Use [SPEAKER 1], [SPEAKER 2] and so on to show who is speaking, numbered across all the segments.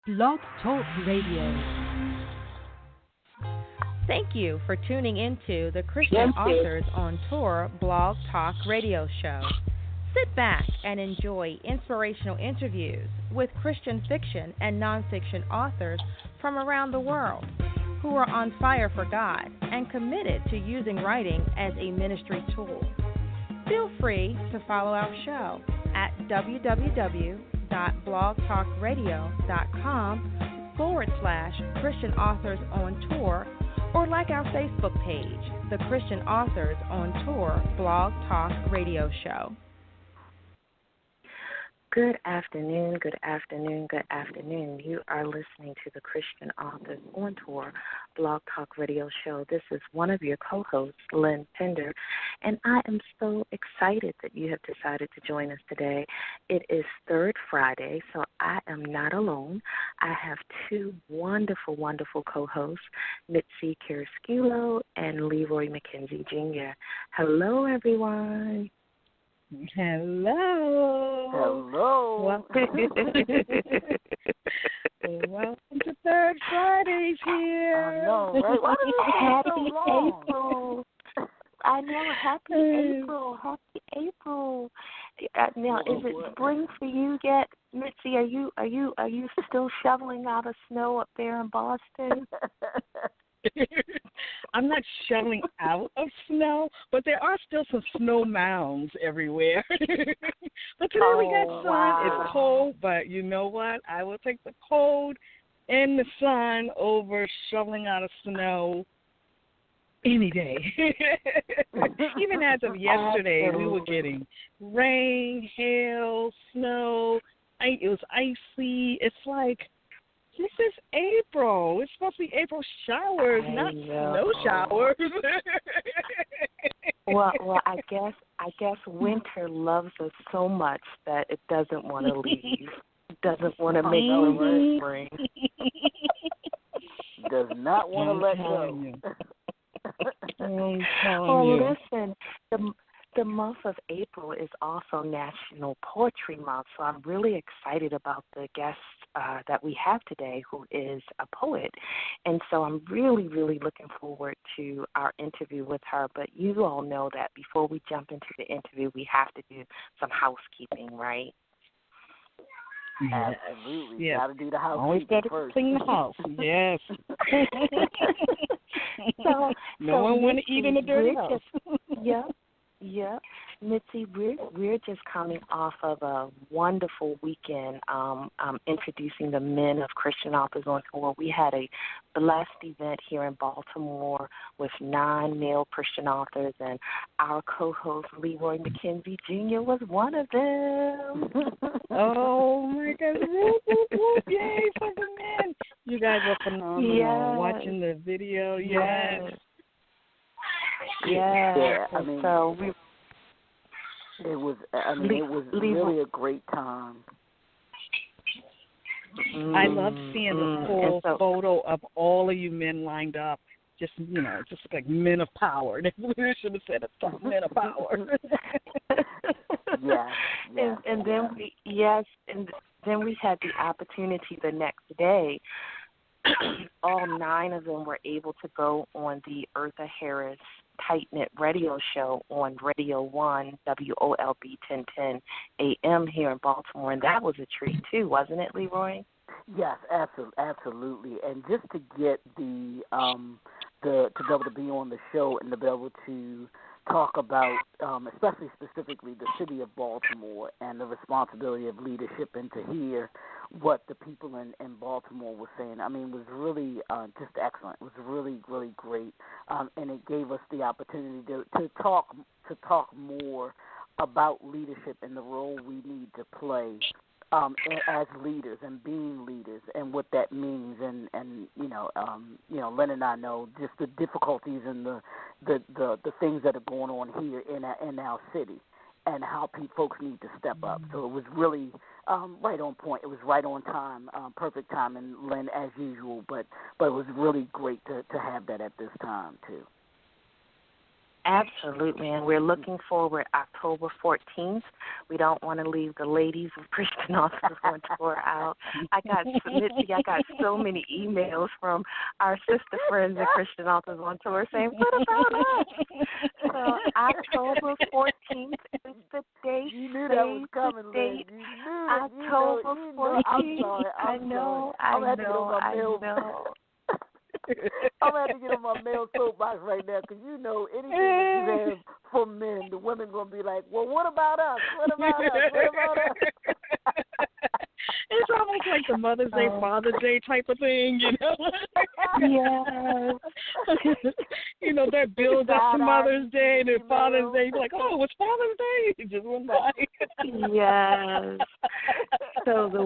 [SPEAKER 1] Blog Talk Radio.
[SPEAKER 2] Thank you for tuning into the Christian Authors on Tour Blog Talk Radio Show. Sit back and enjoy inspirational interviews with Christian fiction and nonfiction authors from around the world who are on fire for God and committed to using writing as a ministry tool. Feel free to follow our show at www.blogtalkradio.com/Christian Authors on Tour, or like our Facebook page, the Christian Authors on Tour Blog Talk Radio Show.
[SPEAKER 3] Good afternoon, good afternoon, good afternoon. You are listening to the Christian Authors on Tour Blog Talk Radio Show. This is one of your co-hosts, Lynn, Pinder, and I am so excited that you have decided to join us today. It is Third Friday, so I am not alone. I have two wonderful, wonderful co-hosts, Mitzi Carrasquillo and Leroy McKenzie Jr. Hello, everyone.
[SPEAKER 4] Hello. Welcome to Third Fridays here.
[SPEAKER 5] I know, right? Why did it take so long?
[SPEAKER 3] April. I know. Happy April. Happy April. Now, is it spring for you yet, Mitzi? Are you still shoveling out of snow up there in Boston?
[SPEAKER 4] I'm not shoveling out of snow, but there are still some snow mounds everywhere. But today we got sun.
[SPEAKER 3] Wow.
[SPEAKER 4] It's cold, but you know what? I will take the cold and the sun over shoveling out of snow any day. Even as of yesterday, we were getting rain, hail, snow. It was icy. It's like, this is April. It's supposed to be April showers, not snow showers.
[SPEAKER 3] Well, I guess winter loves us so much that it doesn't want to leave. It doesn't want to make room for spring.
[SPEAKER 5] Does not want to let go.
[SPEAKER 3] Listen, the month of April is also National Poetry Month, so I'm really excited about the guest that we have today, who is a poet. And so I'm really, really looking forward to our interview with her. But you all know that before we jump into the interview, we have to do some housekeeping, right?
[SPEAKER 5] Absolutely.
[SPEAKER 4] Yes.
[SPEAKER 5] Got to do the house.
[SPEAKER 4] Always got to
[SPEAKER 5] first.
[SPEAKER 4] clean the house. Yes. No one want to eat in a dirty house.
[SPEAKER 3] Yeah. Mitzi, we're just coming off of a wonderful weekend introducing the men of Christian Authors on Tour. We had a blessed event here in Baltimore with 9 male Christian authors, and our co-host, Leroy McKenzie Jr., was one of them.
[SPEAKER 4] Oh, my God. Whoop, whoop, whoop. Yay for the men. You guys are phenomenal.
[SPEAKER 3] Yes.
[SPEAKER 4] Watching the video, yes.
[SPEAKER 5] Yeah, I mean,
[SPEAKER 3] so
[SPEAKER 5] it was really a great time.
[SPEAKER 4] I love seeing the full photo of all of you men lined up. Just like men of power. They should have said it's men of power.
[SPEAKER 5] Yeah.
[SPEAKER 3] And then we had the opportunity the next day. All 9 of them were able to go on the Eartha Harris Tight Knit Radio Show on Radio 1, WOLB 1010 AM here in Baltimore, and that was a treat too, wasn't it, Leroy?
[SPEAKER 5] Yes, absolutely. And just to get to be able to be on the show and to be able to talk about, especially specifically the city of Baltimore and the responsibility of leadership, and to hear what the people in Baltimore were saying, I mean, was really just excellent. It was really, really great, and it gave us the opportunity to talk more about leadership and the role we need to play as leaders and being leaders, and what that means, and Lynn and I know just the difficulties and the things that are going on here in our city, and how folks need to step up. So it was really right on point. It was right on time, perfect time, and Lynn, as usual. But it was really great to have that at this time too.
[SPEAKER 3] Absolutely, and we're looking forward October 14th. We don't want to leave the ladies of Christian Authors on Tour out. I got so many emails from our sister friends at Christian Authors on Tour saying, "What about us?" So October 14th is the date.
[SPEAKER 5] You knew that was coming, Lynn. You knew that.
[SPEAKER 3] October 14th.
[SPEAKER 5] I know. I'm going to have to get on my male soapbox right now because you know anything that you have for men, the women going to be like, well, what about us? What about us? What about us?
[SPEAKER 4] It's almost like the Mother's Day, Father's Day type of thing, you know?
[SPEAKER 3] Yes.
[SPEAKER 4] You know, that builds up to Mother's Day and then Father's Day. You're like, oh, it's Father's Day. It just went by.
[SPEAKER 3] Yes. So the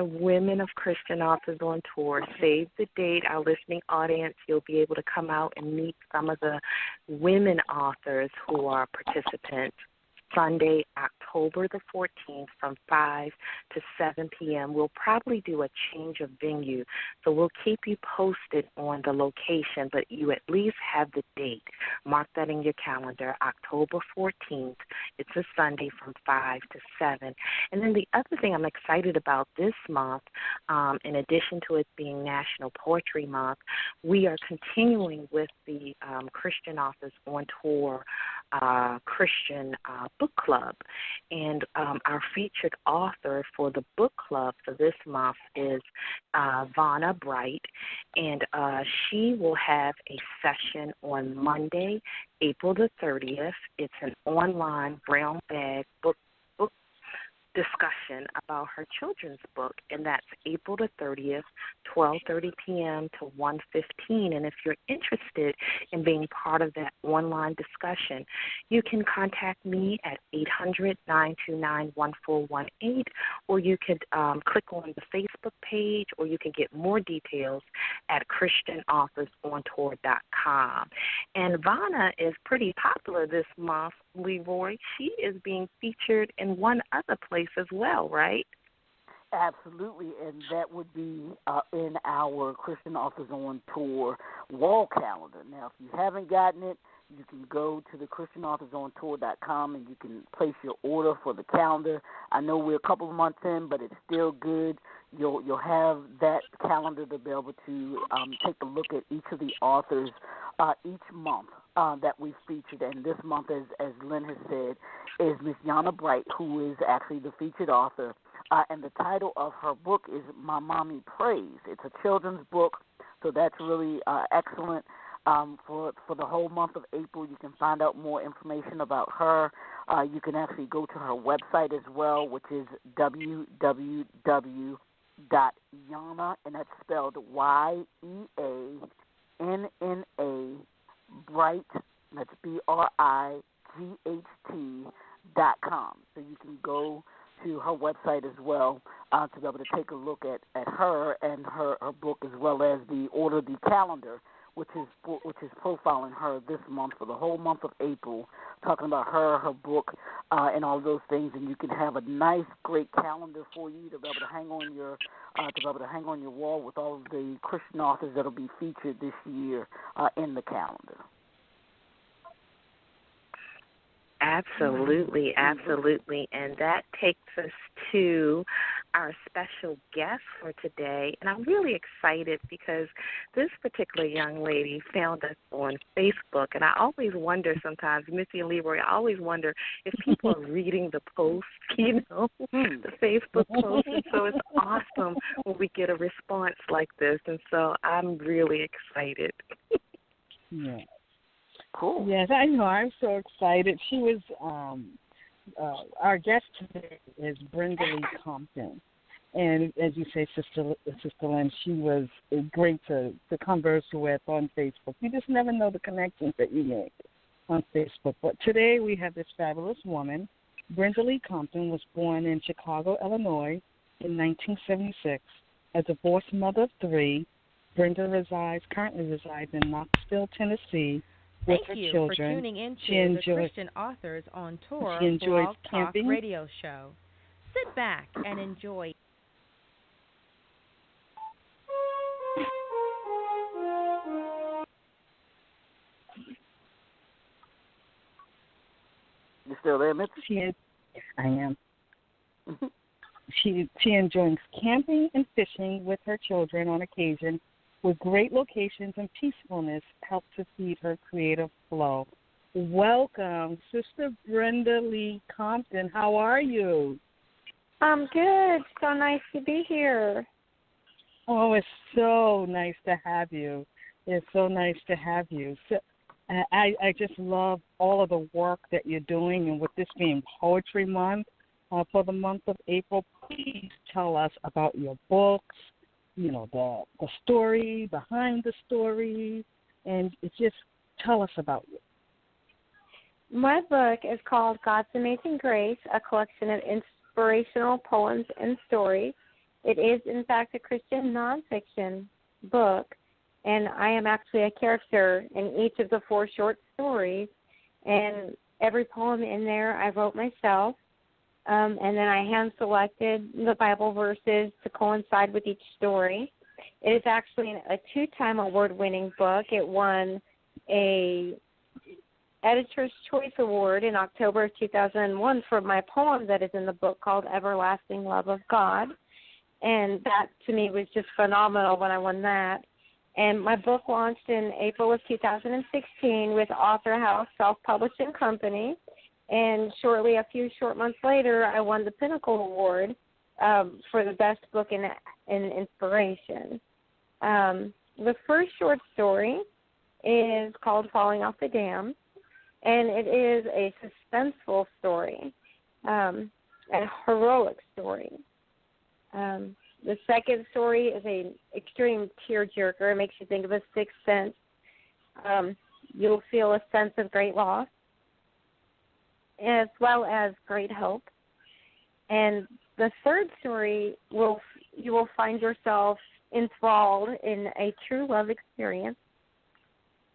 [SPEAKER 3] women of Christian Authors on Tour, save the date. Our listening audience, you'll be able to come out and meet some of the women authors who are participants. Sunday, October the 14th from 5 to 7 p.m. We'll probably do a change of venue, so we'll keep you posted on the location, but you at least have the date. Mark that in your calendar, October 14th. It's a Sunday from 5 to 7. And then the other thing I'm excited about this month, in addition to it being National Poetry Month, we are continuing with the Christian Authors on Tour Christian book club. And our featured author for the book club for this month is Vanna Bright, and she will have a session on Monday, April the 30th. It's an online brown bag book discussion about her children's book, and that's April the 30th, 12:30 p.m. to 1:15. And if you're interested in being part of that online discussion, you can contact me at 800-929-1418, or you could click on the Facebook page, or you can get more details at ChristianAuthorsOnTour.com. And Vanna is pretty popular this month, Leroy. She is being featured in one other place as well, right?
[SPEAKER 5] Absolutely, and that would be in our Christian Authors on Tour wall calendar. Now, if you haven't gotten it, you can go to the ChristianAuthorsOnTour.com and you can place your order for the calendar. I know we're a couple of months in, but it's still good. You'll have that calendar to be able to take a look at each of the authors each month that we've featured. And this month, as Lynn has said, is Miss Yana Bright, who is actually the featured author. And the title of her book is My Mommy Prays. It's a children's book, so that's really excellent. For the whole month of April, you can find out more information about her. You can actually go to her website as well, which is www.yana, and that's spelled YEANNA, Bright, that's BRIGHT.com. So you can go to her website as well to be able to take a look at her and her book, as well as order the calendar, which is profiling her this month for the whole month of April, talking about her book, and all those things. And you can have a nice, great calendar for you to be able to hang on your wall with all of the Christian authors that'll be featured this year in the calendar.
[SPEAKER 3] Absolutely, absolutely. And that takes us to our special guest for today. And I'm really excited because this particular young lady found us on Facebook. And I always wonder sometimes, Missy and Leroy, I always wonder if people are reading the posts, the Facebook posts. And so it's awesome when we get a response like this. And so I'm really excited.
[SPEAKER 4] Yeah.
[SPEAKER 5] Cool.
[SPEAKER 4] Yes, I know. I'm so excited. She was our guest today is Brenda Lee Compton, and as you say, Sister Lynn, she was great to converse with on Facebook. You just never know the connections that you make on Facebook. But today we have this fabulous woman. Brenda Lee Compton was born in Chicago, Illinois, in 1976. A divorced mother of three, Brenda currently resides in Knoxville, Tennessee.
[SPEAKER 2] Thank you for tuning into the Christian Authors on Tour Blog Talk Radio Show. Sit back and enjoy.
[SPEAKER 5] still there, Mitzi?
[SPEAKER 4] She is. I am. She enjoys camping and fishing with her children on occasion, with great locations and peacefulness help to feed her creative flow. Welcome, Sister Brenda Lee Compton. How are you?
[SPEAKER 6] I'm good. So nice to be here.
[SPEAKER 4] Oh, it's so nice to have you. It's so nice to have you. So, I just love all of the work that you're doing, and with this being Poetry Month for the month of April, please tell us about your books, you know, the story behind the story, and just tell us about you.
[SPEAKER 6] My book is called God's Amazing Grace, a collection of inspirational poems and stories. It is, in fact, a Christian nonfiction book, and I am actually a character in each of the 4 short stories. And every poem in there I wrote myself, and then I hand-selected the Bible verses to coincide with each story. It is actually a 2-time award-winning book. It won a Editor's Choice Award in October of 2001 for my poem that is in the book called Everlasting Love of God. And that, to me, was just phenomenal when I won that. And my book launched in April of 2016 with Author House Self-Publishing Company. And shortly, a few short months later, I won the Pinnacle Award for the best book in inspiration. The first short story is called Falling Off the Dam. And it is a suspenseful story, a heroic story. The second story is an extreme tearjerker. It makes you think of a sixth sense. You'll feel a sense of great loss, as well as great hope. And the third story, you will find yourself enthralled in a true love experience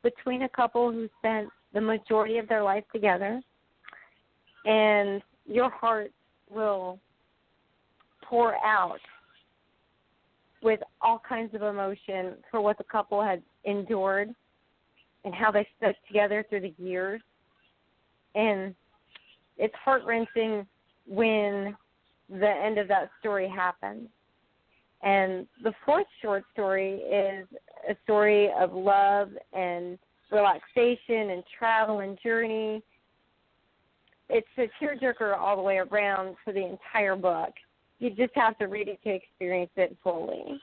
[SPEAKER 6] between a couple who spent the majority of their life together, and your heart will pour out with all kinds of emotion for what the couple had endured and how they stuck together through the years. And it's heart-wrenching when the end of that story happens. And the fourth short story is a story of love and relaxation and travel and journey. It's a tearjerker all the way around for the entire book. You just have to read it to experience it fully.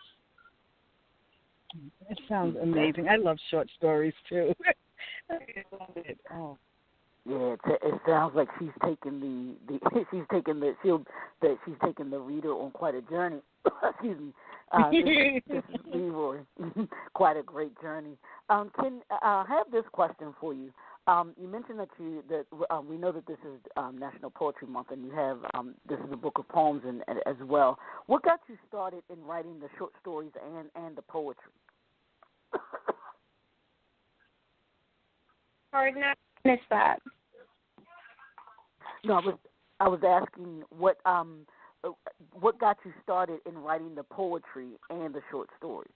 [SPEAKER 4] It sounds amazing. I love short stories too. I love it. Oh.
[SPEAKER 5] Yeah, it sounds like she's taking she's taking the reader on quite a journey. Excuse me. This is Leroy. Quite a great journey. Can I have this question for you? You mentioned that we know that this is National Poetry Month, and you have this is a book of poems and as well. What got you started in writing the short stories and the poetry?
[SPEAKER 6] Pardon, I missed that.
[SPEAKER 5] No, I was asking what got you started in writing the poetry and the short stories?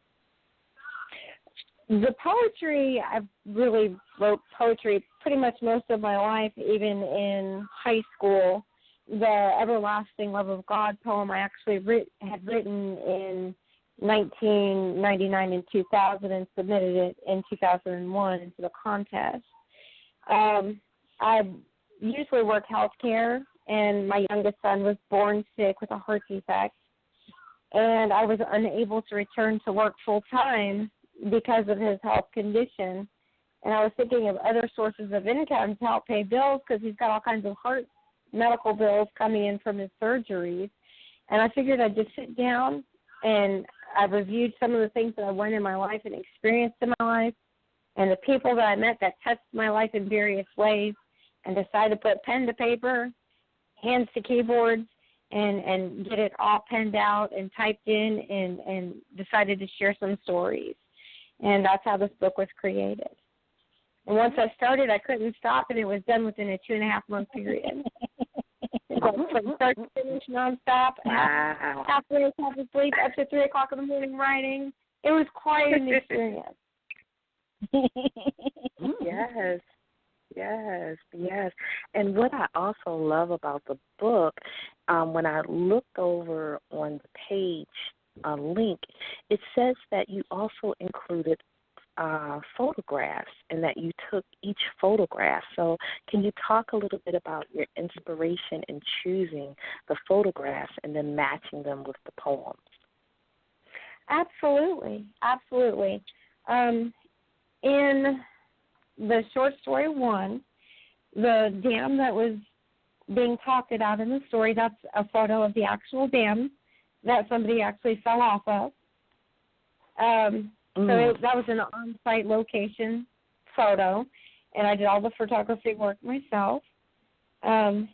[SPEAKER 6] The poetry, I really wrote poetry pretty much most of my life, even in high school. The Everlasting Love of God poem I actually had written in 1999 and 2000 and submitted it in 2001 into the contest. I usually work healthcare, and my youngest son was born sick with a heart defect, and I was unable to return to work full-time because of his health condition. And I was thinking of other sources of income to help pay bills because he's got all kinds of heart medical bills coming in from his surgeries. And I figured I'd just sit down, and I reviewed some of the things that I went in my life and experienced in my life and the people that I met that touched my life in various ways, and decided to put pen to paper, hands to keyboards, and get it all penned out and typed in, and decided to share some stories. And that's how this book was created. And once I started, I couldn't stop, and it was done within a 2.5-month period. From start to finish, nonstop, halfway half asleep, up to 3 o'clock in the morning writing. It was quite an experience.
[SPEAKER 3] Yes. Yes, yes. And what I also love about the book, when I looked over on the page link, it says that you also included photographs and that you took each photograph. So can you talk a little bit about your inspiration in choosing the photographs and then matching them with the poems?
[SPEAKER 6] Absolutely, absolutely. In the short story one, the dam that was being talked about in the story, that's a photo of the actual dam that somebody actually fell off of. So that was an on-site location photo, and I did all the photography work myself. And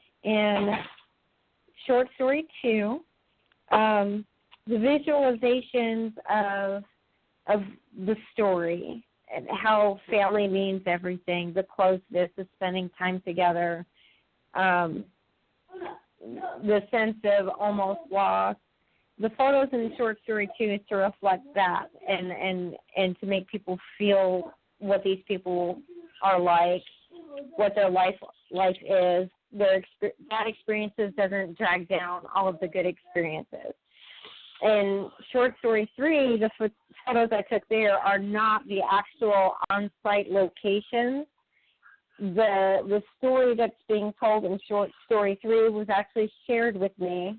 [SPEAKER 6] short story two, the visualizations of the story and how family means everything, the closeness, the spending time together, the sense of almost loss. The photos in short story two is to reflect that and to make people feel what these people are like, what their life is. Their bad experiences doesn't drag down all of the good experiences. In short story three, the photos I took there are not the actual on-site locations. The story that's being told in short story three was actually shared with me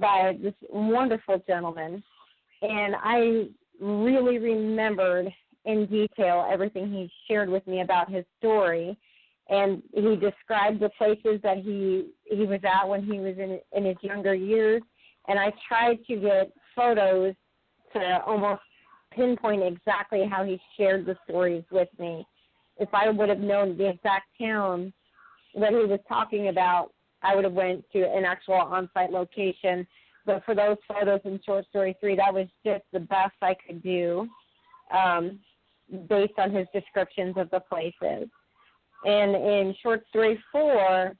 [SPEAKER 6] by this wonderful gentleman, and I really remembered in detail everything he shared with me about his story, and he described the places that he was at when he was in his younger years, and I tried to get photos to almost pinpoint exactly how he shared the stories with me. If I would have known the exact town that he was talking about, I would have went to an actual on-site location. But for those photos in short story three, that was just the best I could do based on his descriptions of the places. And in short story four,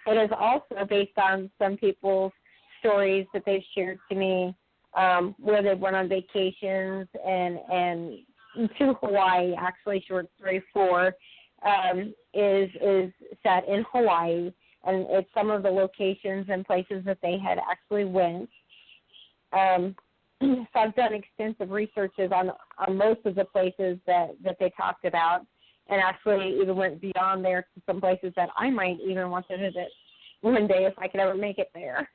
[SPEAKER 6] it is also based on some people's stories that they've shared to me where they went on vacations and to Hawaii. Actually, short story four is set in Hawaii, and it's some of the locations and places that they had actually went. So I've done extensive researches on most of the places that they talked about, and actually even went beyond there to some places that I might even want to visit one day if I could ever make it there.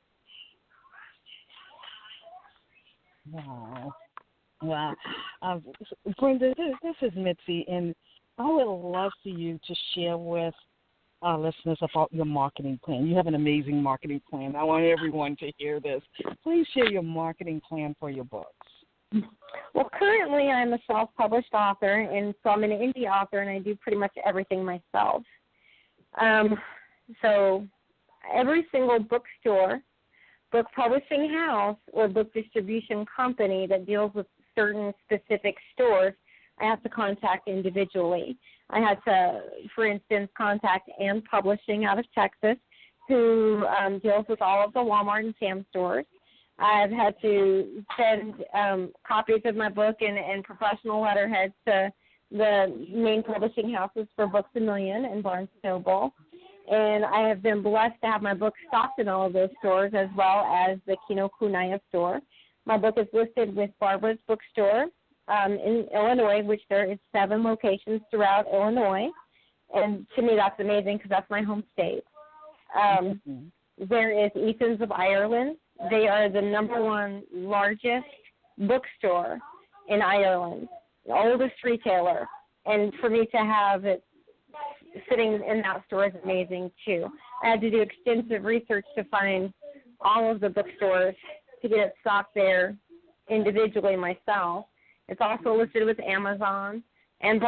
[SPEAKER 4] Wow. Brenda, this is Mitzi, and I would love for you to share with our listeners about your marketing plan. You have an amazing marketing plan. I want everyone to hear this. Please share your marketing plan for your books.
[SPEAKER 6] Well, currently I'm a self-published author, and so I'm an indie author, and I do pretty much everything myself. So every single bookstore, book publishing house, or book distribution company that deals with certain specific stores, I have to contact individually. I had to, for instance, contact And Publishing out of Texas, who deals with all of the Walmart and Sam's stores. I've had to send copies of my book and professional letterheads to the main publishing houses for Books A Million and Barnes & Noble. And I have been blessed to have my book stocked in all of those stores, as well as the Kinokuniya store. My book is listed with Barbara's Bookstore in Illinois, which there is 7 locations throughout Illinois. And to me, that's amazing because that's my home state. There is Ethan's of Ireland. They are the #1 largest bookstore in Ireland, the oldest retailer. And for me to have it sitting in that store is amazing, too. I had to do extensive research to find all of the bookstores to get it stocked there individually myself. It's also listed with Amazon and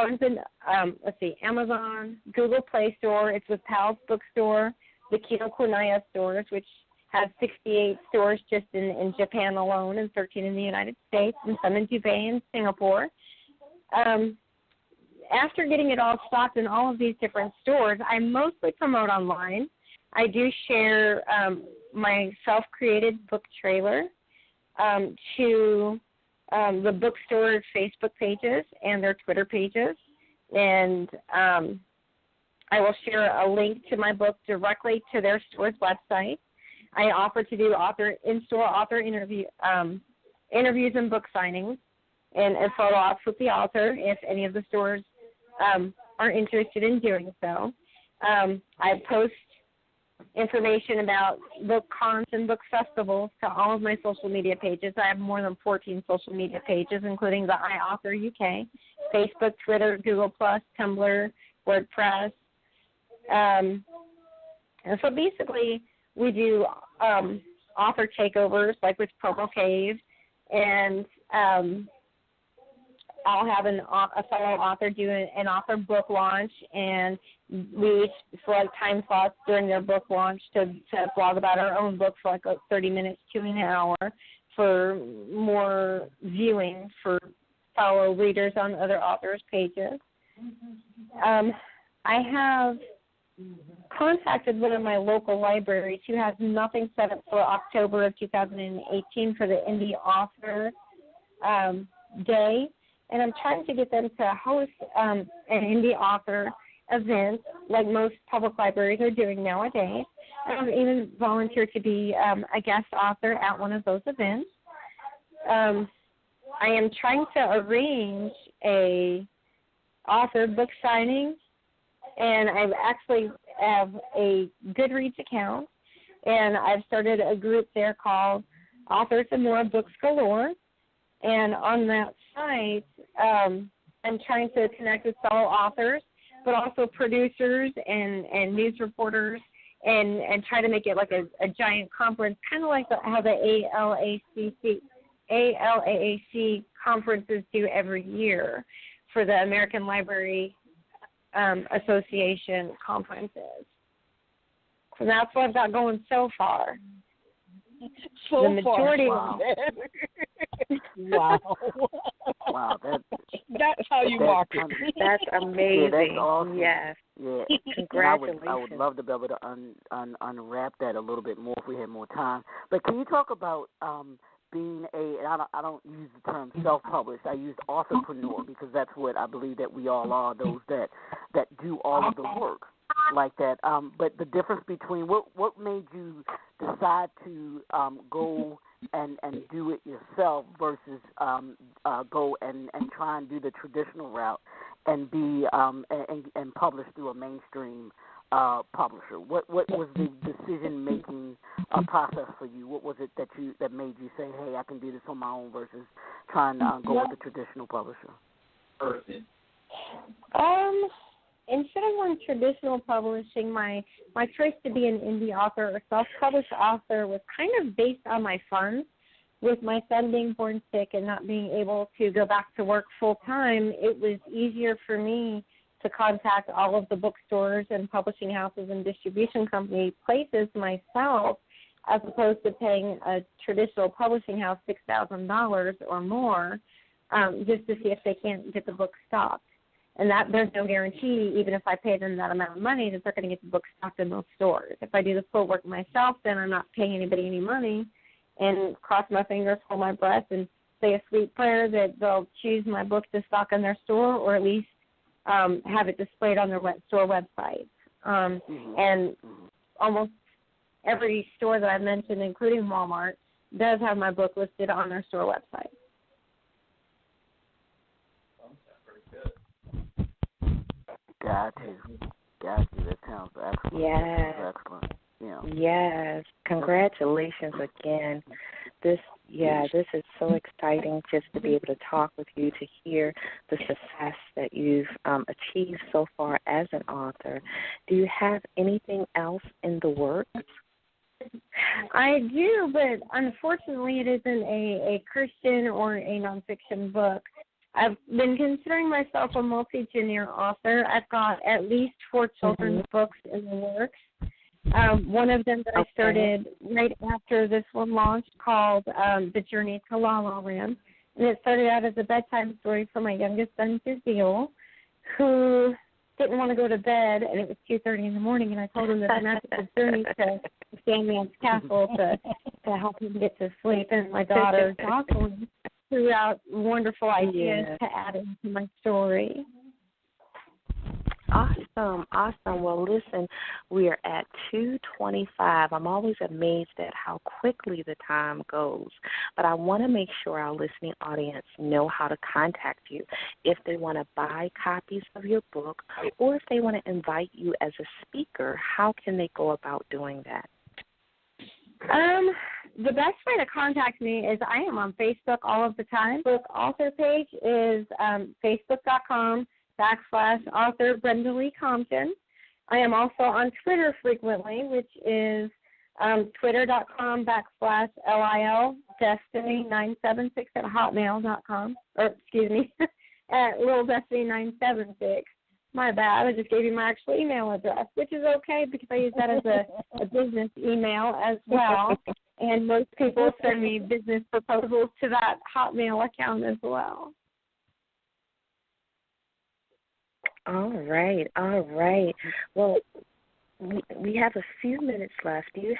[SPEAKER 6] Amazon, Google Play Store. It's with Pal's Bookstore, the Kinokuniya stores, which has 68 stores just in Japan alone and 13 in the United States and some in Dubai and Singapore. After getting it all stocked in all of these different stores, I mostly promote online. I do share my self-created book trailer to the bookstore's Facebook pages and their Twitter pages. And I will share a link to my book directly to their store's website. I offer to do in-store author interviews and book signings and photo ops with the author if any of the stores are interested in doing so. I post information about book cons and book festivals to all of my social media pages. I have more than 14 social media pages, including the iAuthor UK, Facebook, Twitter, Google+, Tumblr, WordPress. And so basically we do author takeovers like with Promo Cave, and I'll have a fellow author do an author book launch, and we select time slots during their book launch to blog about our own book for like 30 minutes to an hour for more viewing for fellow readers on other authors' pages. I have contacted one of my local libraries who has nothing set up for October of 2018 for the Indie Author Day, and I'm trying to get them to host an Indie Author event like most public libraries are doing nowadays. I've even volunteered to be a guest author at one of those events. I am trying to arrange a author book signing, and I actually have a Goodreads account, and I've started a group there called Authors and More Books Galore. And on that site, I'm trying to connect with fellow authors, but also producers and news reporters, and try to make it like a giant conference, kind of like how the ALAAC conferences do every year for the American Library Association conferences. So that's what I've got going so far. The majority
[SPEAKER 4] wow.
[SPEAKER 6] of it.
[SPEAKER 4] Wow.
[SPEAKER 5] Wow,
[SPEAKER 4] that's how you market.
[SPEAKER 3] That's amazing.
[SPEAKER 5] Yeah, that's awesome.
[SPEAKER 3] Yes.
[SPEAKER 5] Yeah.
[SPEAKER 3] Congratulations.
[SPEAKER 5] I would love to be able to unwrap that a little bit more if we had more time. But can you talk about being I don't use the term self-published. I use authorpreneur because that's what I believe that we all are, those that do all of the work like that. But the difference between what made you decide to go and do it yourself versus go and try and do the traditional route and be and publish through a mainstream publisher? What was the decision making process for you? What was it that made you say, hey, I can do this on my own versus trying to go with the traditional publisher?
[SPEAKER 6] Instead of going traditional publishing, my choice to be an indie author or self-published author was kind of based on my funds. With my son being born sick and not being able to go back to work full-time, it was easier for me to contact all of the bookstores and publishing houses and distribution company places myself, as opposed to paying a traditional publishing house $6,000 or more just to see if they can't get the book stopped. And that there's no guarantee, even if I pay them that amount of money, that they're going to get the book stocked in those stores. If I do the full work myself, then I'm not paying anybody any money, and cross my fingers, hold my breath, and say a sweet prayer that they'll choose my book to stock in their store, or at least have it displayed on their store website. And almost every store that I've mentioned, including Walmart, does have my book listed on their store website.
[SPEAKER 5] Got you. That sounds excellent.
[SPEAKER 3] Yes.
[SPEAKER 5] Excellent. Yeah.
[SPEAKER 3] Yes. Congratulations again. This is so exciting just to be able to talk with you, to hear the success that you've achieved so far as an author. Do you have anything else in the works?
[SPEAKER 6] I do, but unfortunately it isn't a Christian or a nonfiction book. I've been considering myself a multi-genre author. I've got at least 4 children's books in the works. One of them that I started right after this one launched called The Journey to La La Land. And it started out as a bedtime story for my youngest son, Jazeel, who didn't want to go to bed, and it was 2:30 in the morning, and I told him that the magical journey to Sandman's Castle to help him get to sleep. And my daughter, Jocelyn, threw out wonderful ideas to add into my story.
[SPEAKER 3] Awesome, awesome. Well, listen, we are at 2:25. I'm always amazed at how quickly the time goes, but I want to make sure our listening audience know how to contact you if they want to buy copies of your book or if they want to invite you as a speaker. How can they go about doing that?
[SPEAKER 6] The best way to contact me is I am on Facebook all of the time. Book author page is facebook.com/author Brenda Lee Compton. I am also on Twitter frequently, which is twitter.com/LIL Destiny976 at hotmail.com. Or, excuse me, at Little Destiny976. My bad. I just gave you my actual email address, which is okay because I use that as a business email as well. And most people send me business proposals to that Hotmail account as well.
[SPEAKER 3] All right, all right. Well, we have a few minutes left. Do you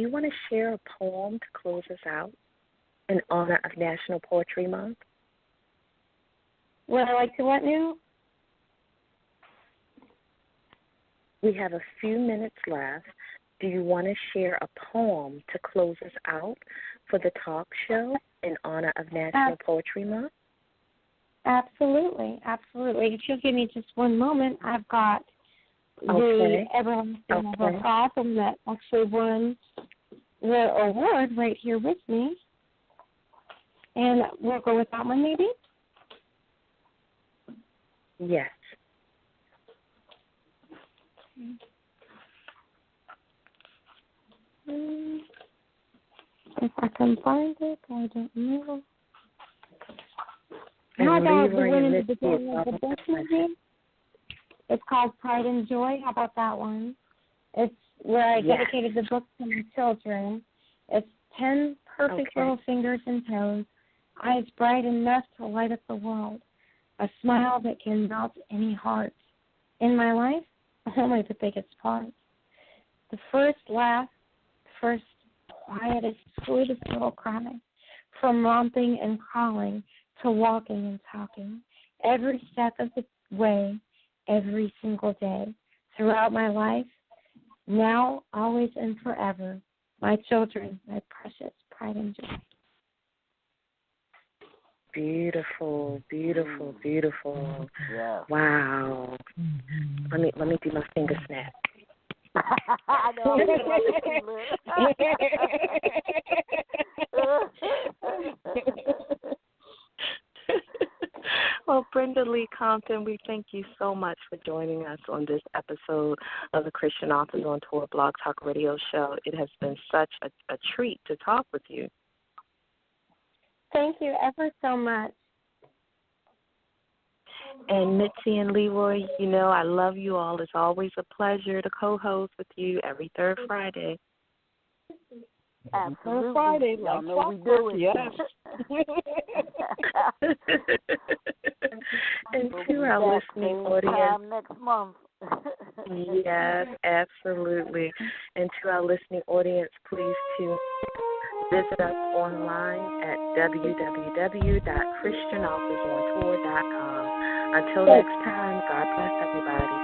[SPEAKER 3] want to share a poem to close us out in honor of National Poetry Month?
[SPEAKER 6] Would I like to what now?
[SPEAKER 3] We have a few minutes left. Do you want to share a poem to close us out for the talk show in honor of National Poetry Month?
[SPEAKER 6] Absolutely, absolutely. If you'll give me just one moment, I've got the Everlasting Book Autumn that actually won the award right here with me. And we'll go with that one maybe?
[SPEAKER 3] Yes.
[SPEAKER 6] If I can find it, I don't know.
[SPEAKER 3] And
[SPEAKER 6] How about the
[SPEAKER 3] Leroy
[SPEAKER 6] one in the
[SPEAKER 3] and
[SPEAKER 6] beginning of the book movie? It's called Pride and Joy. How about that one? It's where I dedicated the book to my children. It's 10 perfect little fingers and toes, eyes bright enough to light up the world, a smile that can melt any heart. In my life, only the biggest part. The first laugh, first quietest, sweetest little cry, from romping and crawling to walking and talking, every step of the way, every single day, throughout my life, now, always, and forever, my children, my precious pride and joy.
[SPEAKER 3] Beautiful, beautiful, beautiful.
[SPEAKER 5] Yeah.
[SPEAKER 3] Wow. Let me do my finger snap.
[SPEAKER 5] I know.
[SPEAKER 3] Well, Brenda Lee Compton, we thank you so much for joining us on this episode of the Christian Authors on Tour Blog Talk Radio Show. It has been such a treat to talk with you.
[SPEAKER 6] Thank you ever so much.
[SPEAKER 3] And Mitzi and Leroy, you know, I love you all. It's always a pleasure to co-host with you every third Friday.
[SPEAKER 5] Absolutely.
[SPEAKER 4] Friday,
[SPEAKER 5] y'all know we do it.
[SPEAKER 4] Yes.
[SPEAKER 3] And to our listening audience,
[SPEAKER 5] next month.
[SPEAKER 3] Yes, absolutely. And to our listening audience, please visit us online at www.christianauthorsonttour.com. Until next time, God bless everybody.